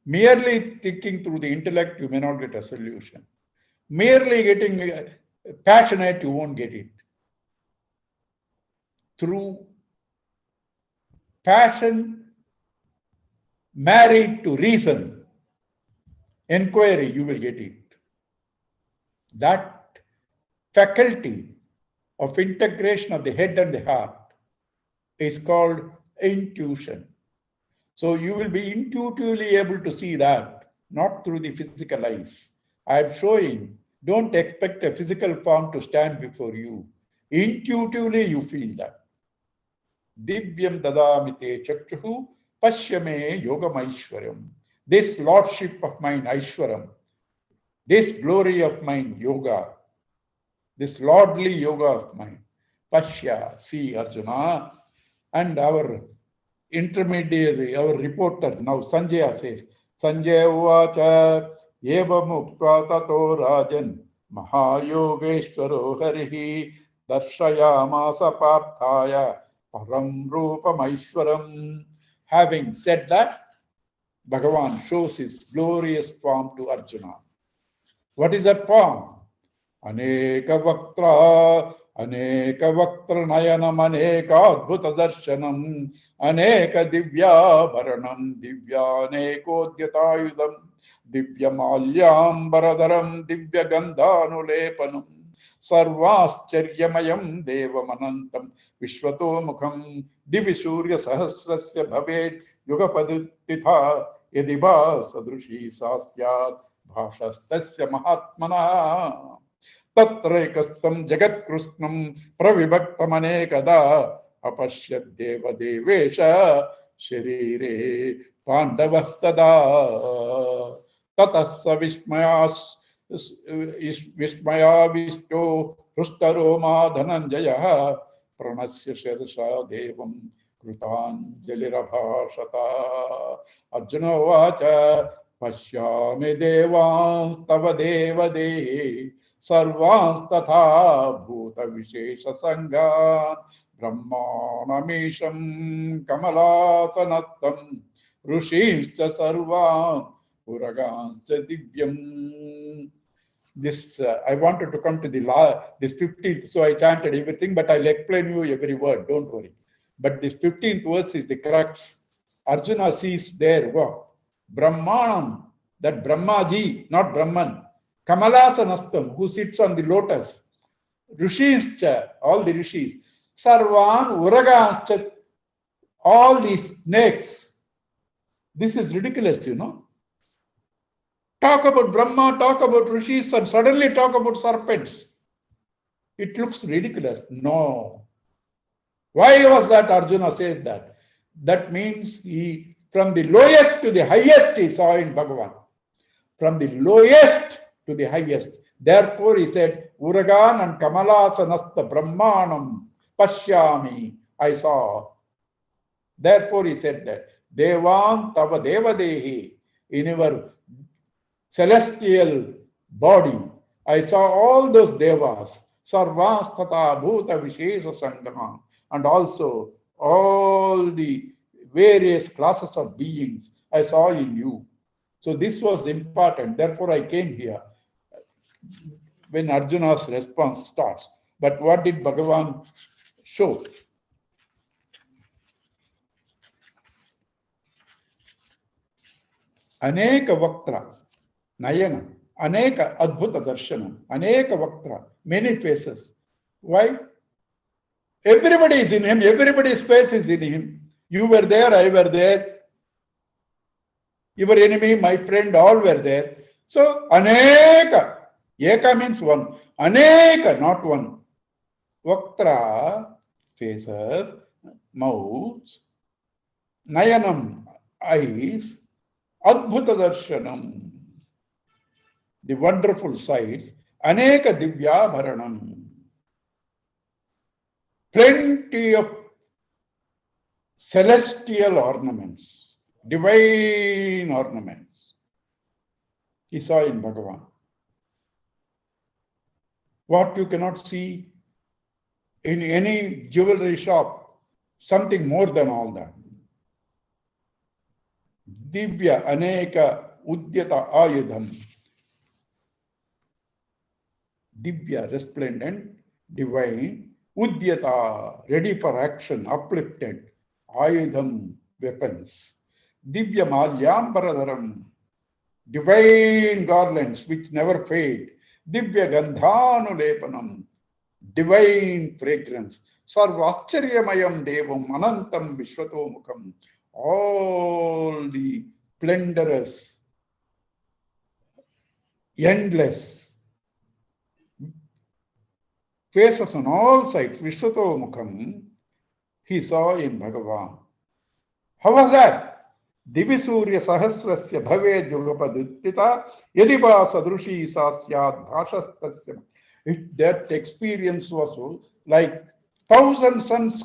Merely thinking through the intellect, you may not get a solution. Merely getting passionate, you won't get it. Through passion married to reason, inquiry, you will get it. That faculty of integration of the head and the heart is called intuition. So you will be intuitively able to see that, not through the physical eyes. I am showing, don't expect a physical form to stand before you. Intuitively you feel that. Divyam dadamite chakchuhu pashyame yogamaishwaram. This lordship of mine, Aishwaram, this glory of mine, yoga, this lordly yoga of mine, Pashya, see Arjuna, and our intermediary, our reporter, now Sanjaya says, Sanjaya uvacha eva muktva tato rajan mahayogeshwaro harihi darshayamasa parthaya param rupamaishwaram. Having said that, Bhagavan shows his glorious form to Arjuna. What is that form? Aneka vaktra nayanam aneka adbhuta darshanam aneka divya bharanam divya anekodhyatayudam divya malyam baradaram divya gandhanulepanam sarvascharyamayam devamanantam vishwato mukham divisurya sahasrasya bhavet yugapadutitha yadiva sadrushi sasyat bhashastasya mahatmana tatrekastam jagat krushnam pravibhaktamanekada apashyad deva devesha sharire pandavastada tatassa vismaya visto hrustaroma dhananjaya pranasya shirsha devam krutanjalirabhashata. Arjuna vacha pashyami devans tava deva dehi sarvans tatha bhuta vishesha sangha brahmanamisham kamalasanastam rushinscha sarvan uraganscha divyam. this I wanted to come to the law, this 15th, so I chanted everything, but I'll explain you every word, don't worry. But this 15th verse is the crux. Arjuna sees there what? Brahmanam, that Brahmaji, not Brahman. Kamalasanastam, who sits on the lotus. Rishischa, all the rishis. Sarvan Uragancha, all these snakes. This is ridiculous, you know. Talk about Brahma, talk about rishis, and suddenly talk about serpents. It looks ridiculous. No. Why was that Arjuna says that? That means he, from the lowest to the highest, he saw in Bhagavan. From the lowest to the highest. Therefore, he said, Uragan and Kamalasanasta Brahmanam Pashyami, I saw. Therefore, he said that, Devan Tava Devadehi, in your celestial body, I saw all those devas, Sarvastata Bhuta Vishesha Sangama, and also all the various classes of beings I saw in you. So this was important. Therefore, I came here when Arjuna's response starts. But what did Bhagavan show? Aneka Vaktra, Nayana, Aneka Adbhuta Darshanam, Aneka Vaktra, many faces. Why? Everybody is in him, everybody's face is in him. You were there, I were there. Your enemy, my friend, all were there. So, Aneka. Eka means one. Aneka, not one. Vaktra, faces, mouths. Nayanam, eyes. Adbhuta darshanam, the wonderful sights. Aneka divya bharanam. Plenty of celestial ornaments, divine ornaments. He saw in Bhagavan. What you cannot see in any jewelry shop, something more than all that. Divya Aneka Udyata Ayudham. Divya, resplendent, divine. Udyata, ready for action, uplifted. Ayudham, weapons. Divya Malyambaradaram, divine garlands which never fade. Divya Gandhanulepanam, divine fragrance. Sarvascharyamayam Devam Anantam Vishwatomukam, all the splendorous, endless faces on all sides, Vishwatomukam, he saw in Bhagavan. How was that? Divisurya Sahasrasya Bhave Yugapaduttita Yadiva Sadrushi Sasyad Bhashastasya. That experience was like 1,000 suns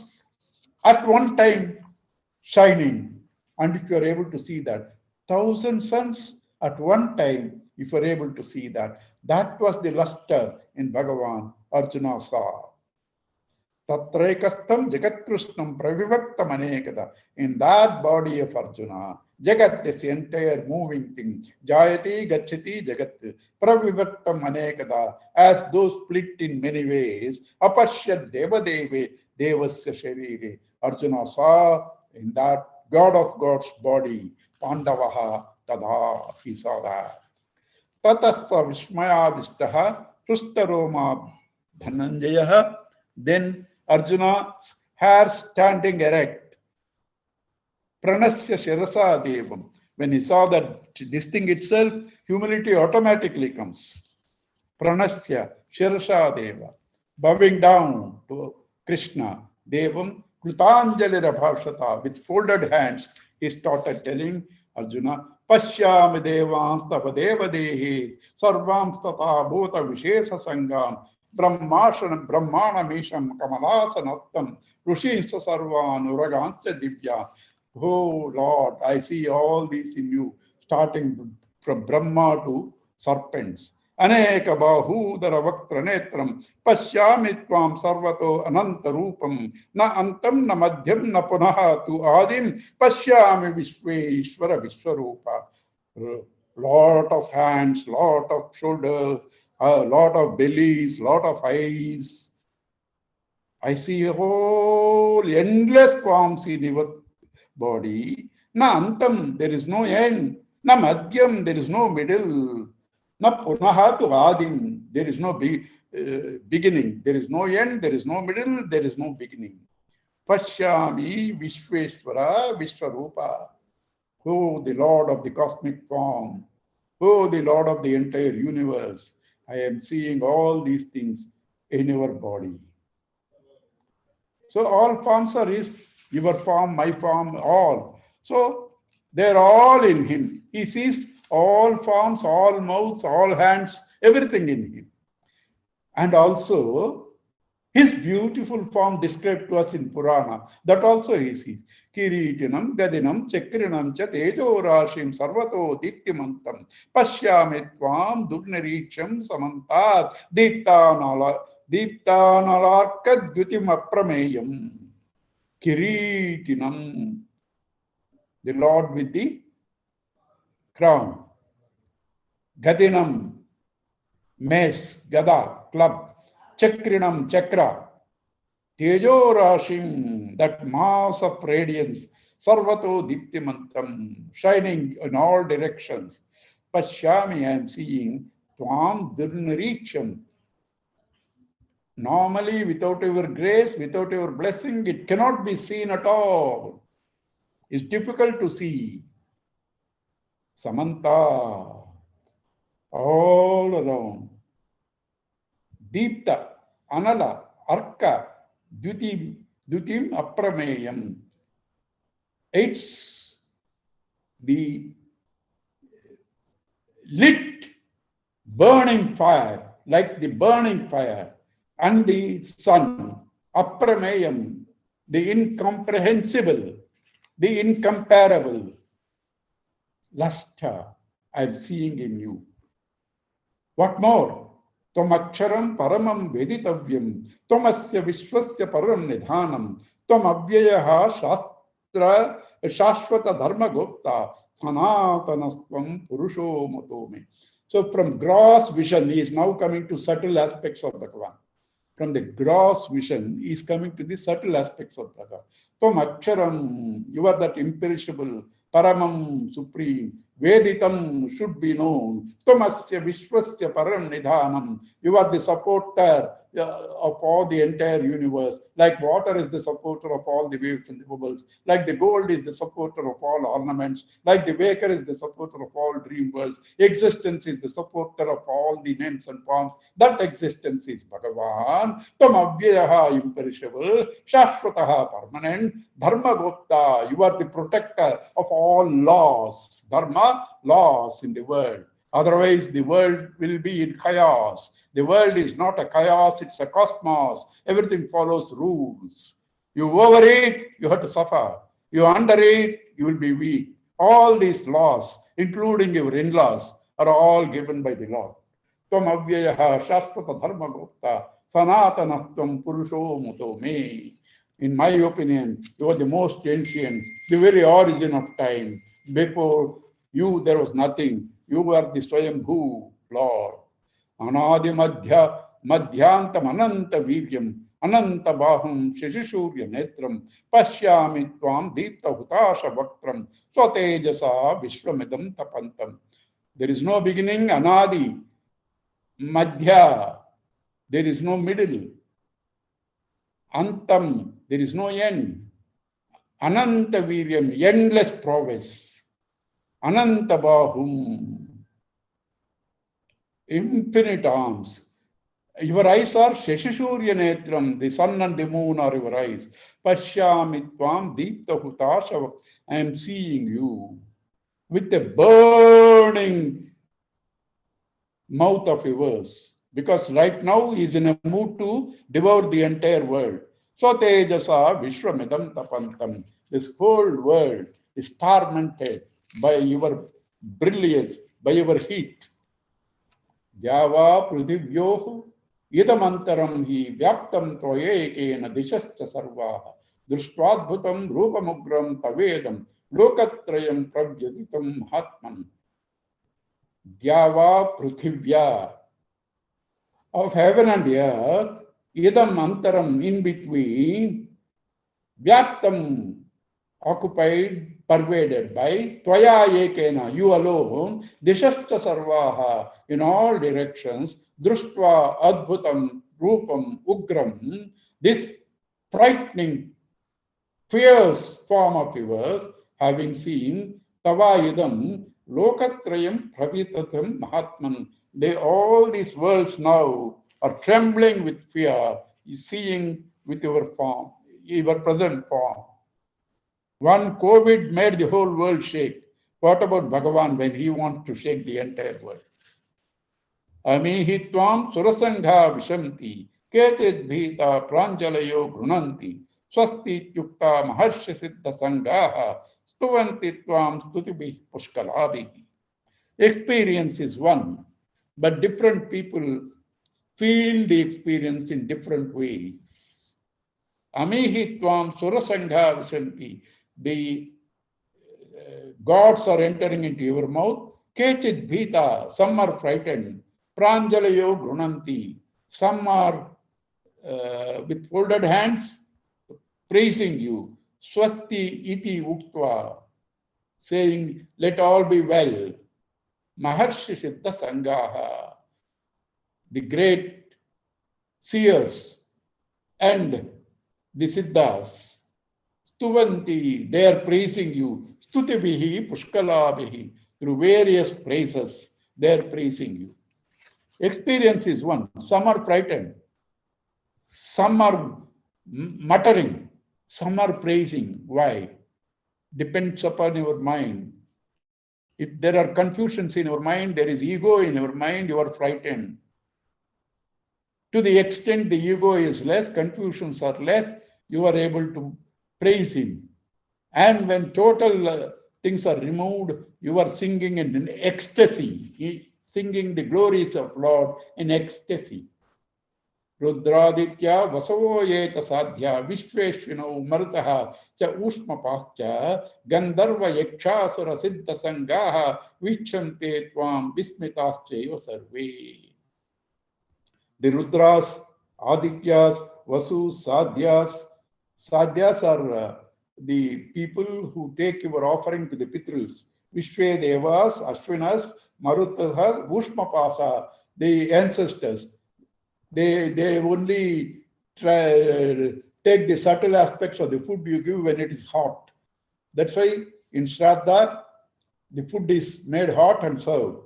at one time shining. And if you are able to see that, 1,000 suns at one time, if you are able to see that, that was the luster in Bhagavan Arjuna saw. Tatrekastam Jagat Krishnam Pravivaktam Anekada. In that body of Arjuna, Jagat, this entire moving thing, Jayati Gachati Jagat, Pravivaktam Anekada, as those split in many ways, Apashyad Devadeve, Devasya Sharire. Arjuna saw in that God of God's body, Pandavaha Tada, he saw that. Tatasa Vishmaya Vishtaha, Prustaroma Dhananjayaha. Then Arjuna's hair standing erect. Pranasya Shirasa Devam. When he saw that this thing itself, humility automatically comes. Pranasya Shirasa Deva. Bowing down to Krishna. Devam Krutanjali Rabhashata. With folded hands, he started telling Arjuna, Pashyami Devans Tava Devadehi Sarvam Tata Bhuta Vishesha Sangam Brahmashanam Brahmanamisham Kamalasanastam Rushinsa Sarvan Uragancha Divya. Oh Lord, I see all these in you, starting from Brahma to serpents. Aneka Bahudara Vaktra Netram Pashyami Tvam Sarvato Ananta Rupam Na Antam Na Madhyam Na Punaha Tu Adim Pashyami Vishwe Ishvara Vishwarupa. Lot of hands, lot of shoulders, a lot of bellies, lot of eyes. I see a whole endless forms in your body. Na antam, there is no end. Na madhyam, there is no middle. Na punaha tu adim, there is no beginning. There is no end, there is no middle, there is no beginning. Pashyami Vishveshwara Vishwarupa. Oh, the Lord of the cosmic form. Oh, the Lord of the entire universe. I am seeing all these things in your body. So all forms are His, your form, my form, all. So they're all in Him. He sees all forms, all mouths, all hands, everything in Him. And also, His beautiful form described to us in Purana, that also He sees. Kiritinam, Gadinam, Chakrinam, Chatejo Rashim, Sarvato, Diptimantam, Pashyami Tvam, Dugnariksham, Samantat, Deeptanalarka Dvitim Aprameyam. Kiritinam, the Lord with the crown. Gadinam, mace, gada, club. Chakrinam, chakra. Tejo Rashim, that mass of radiance. Sarvato Diptimantam, shining in all directions. Pashyami, I am seeing. Tvam Dirnariksham. Normally, without your grace, without your blessing, it cannot be seen at all. It's difficult to see. Samanta, all around. Deepta, Anala, Arka, Dutim Aprameyam. It's the lit, burning fire, like the burning fire, and the sun, Aprameyam, the incomprehensible, the incomparable. Luster, I'm seeing in you. What more? Tomaksharam paramam veditavyam, tomasya vishwasya param nidhanam, tom avyayaha shastra shashvata dharma gupta, sanatanastvam purusho matome. So from gross vision, he is now coming to subtle aspects of Bhagavan. From the gross vision, he is coming to the subtle aspects of Bhagavan. Tomaksharam, you are that imperishable, paramam, supreme. Veditam should be known. Tomasya Vishwasya Param Nidhanam. You are the supporter of all the entire universe. Like water is the supporter of all the waves and the bubbles. Like the gold is the supporter of all ornaments. Like the waker is the supporter of all dream worlds. Existence is the supporter of all the names and forms. That existence is Bhagavan. Tam Avyayaha, imperishable. Shashvataha, permanent. Dharma Gupta, you are the protector of all laws. Dharma, laws in the world. Otherwise, the world will be in chaos. The world is not a chaos, it's a cosmos. Everything follows rules. You overeat, you have to suffer. You undereat, you will be weak. All these laws, including your in-laws, are all given by the Lord. Tvam avyayaha shasvata dharma gupta sanatanatvam purusho muto me. In my opinion, you are the most ancient, the very origin of time. Before you, there was nothing. You are the Swayambhu, Lord. Anadi madhya, madhyantam ananta viryam, ananta baham, shishishurya netram, pashyami tvam deepta hutasha vaktram, swatejasa vishwamidam tapantam. There is no beginning, anadi, madhya, there is no middle. Antam, there is no end. Ananta viryam, endless prowess. Ananta bahum, infinite arms. Your eyes are Sheshishurya Netram, the sun and the moon are your eyes. Pashyami tvam deepta hutasha. I am seeing you with a burning mouth of yours. Because right now he is in a mood to devour the entire world. So tejasa vishwamidam tapantam. This whole world is tormented by your brilliance, by your heat. Dyava prithivyohu idamantaram hi vyaptam toyekena dishascha sarvaha drishtvadbhutam rupamugram tavedam lokatrayam pravyaditam hatman. Dyava prithivya. of heaven and earth, idam antaram in between, vyaptam occupied, pervaded by Tvaya Ekena, you alone, Dishashcha Sarvaha, in all directions, Društva Adbhutam Rupam Ugram, this frightening, fierce form of yours, having seen Tavayidam, Lokatrayam Pravitatam Mahatman, they all these worlds now are trembling with fear, seeing with your form, your present form. One COVID made the whole world shake. What about Bhagavan when he wants to shake the entire world? Amihi tvam surasangha vishanti, kechid bhita pranjalayo grunanti, swasti yukta maharshi siddha sangaha, stuvanti tvam stutibhi pushkalabhi. Experience is one, but different people feel the experience in different ways. Amihi tvam surasangha vishanti. The gods are entering into your mouth. Kechit bhita, some are frightened. Pranjalayo grunanti, some are with folded hands praising you. Swasti iti uktva, saying, let all be well. Maharshi siddha sangaha, the great seers and the siddhas, Stuvanti, they are praising you. Stutibihi, pushkalabihi, through various praises, they are praising you. Experience is one. Some are frightened. Some are muttering. Some are praising. Why? Depends upon your mind. If there are confusions in your mind, there is ego in your mind, you are frightened. To the extent the ego is less, confusions are less, you are able to praise him. And when total things are removed, you are singing in an ecstasy, singing the glories of Lord in ecstasy. Rudraditya vasavo ye cha sadhya vishveshvino marutaha cha ushmapascha gandharva yakshasura siddha sangaha vichante tvam vismitascha sarve. The Rudras, Adityas, Vasus, Sadhyas. Sadhyas are the people who take your offering to the Pitrus. Vishwe Devas, Ashvinas, Marutahas, Vushmapasa, the ancestors. They only take the subtle aspects of the food you give when it is hot. That's why in Shraddha, the food is made hot and served.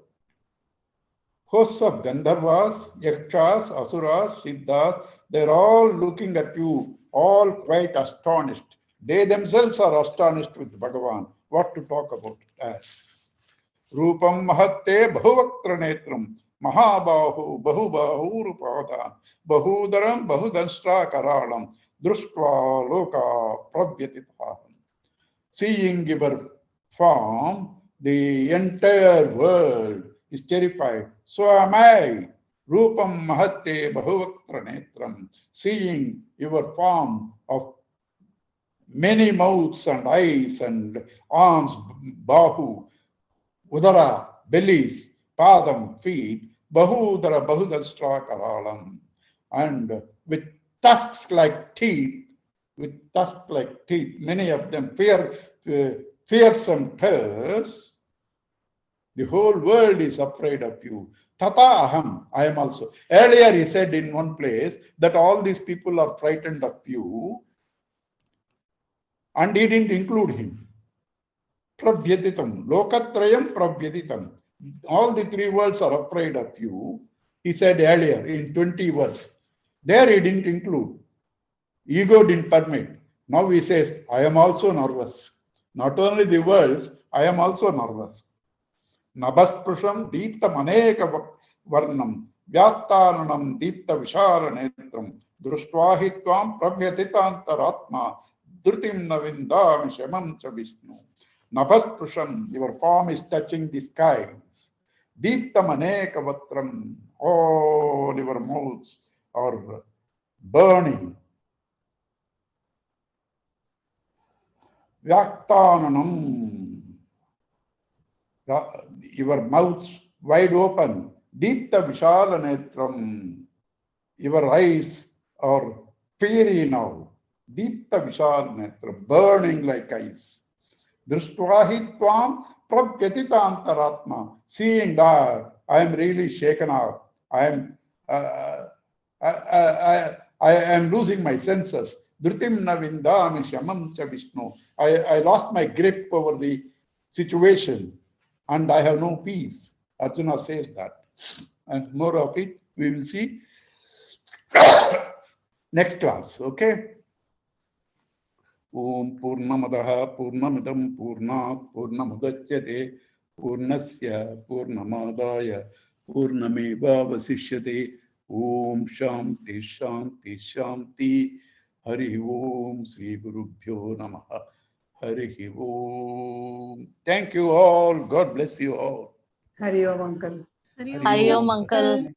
Hosts of Gandharvas, Yakshas, Asuras, Siddhas, they're all looking at you, all quite astonished. They themselves are astonished with Bhagavan. What to talk about as? Rupam Mahatte Bahuvaktra Netram, Mahabahu, Bahubahu Rupadan, Bahudaram, Bahudanstra Karalam, Društva Loka Pravyatitaham. Seeing your form, the entire world is terrified. So am I. Rupam Mahatte Bahuvaktra Netram, seeing your form of many mouths and eyes and arms, bahu, udara, bellies, padam, feet, bahudara, bahudastra karalam, and with tusks like teeth, many of them fearsome terrors. The whole world is afraid of you. Tata aham, I am also. Earlier he said in one place that all these people are frightened of you, and he didn't include him. Pravyaditam, lokatrayam pravyaditam. All the three worlds are afraid of you. He said earlier in 20 verse. There he didn't include. Ego didn't permit. Now he says, I am also nervous. Not only the worlds, I am also nervous. Nabhaspusham deepta maneka varnam vyattananam deepta vishara netram društvahi tvam pravyatitantaratma dhrutim navindami shamam cha Vishnu. Nabhaspusham, your form is touching the skies. Deepta maneka vatram, all your mouths are burning. Vyattananam, your mouths wide open. Deepta vishala netram, Your eyes are fiery now. Deepta Vishal Netram, burning like ice. Drishtvahi Tvam Pravyatitantaratma. Seeing that, I am really shaken up. I am I am losing my senses. Dhrutim na vindami shamam cha Vishnu. I lost my grip over the situation and I have no peace. Arjuna says that. And more of it we will see next class. Okay? Om Purnamadaha Purnamidam Purnat Purnamudachyate Purnasya Purnamadaya Purnameva Vasishyate. Om Shanti Shanti Shanti. Hari Om Sri Gurubhyo Namaha. Hari Om. Thank you all. God bless you all. Hari Om, Uncle. Hari Hari Om. Hari Om, Om. Uncle.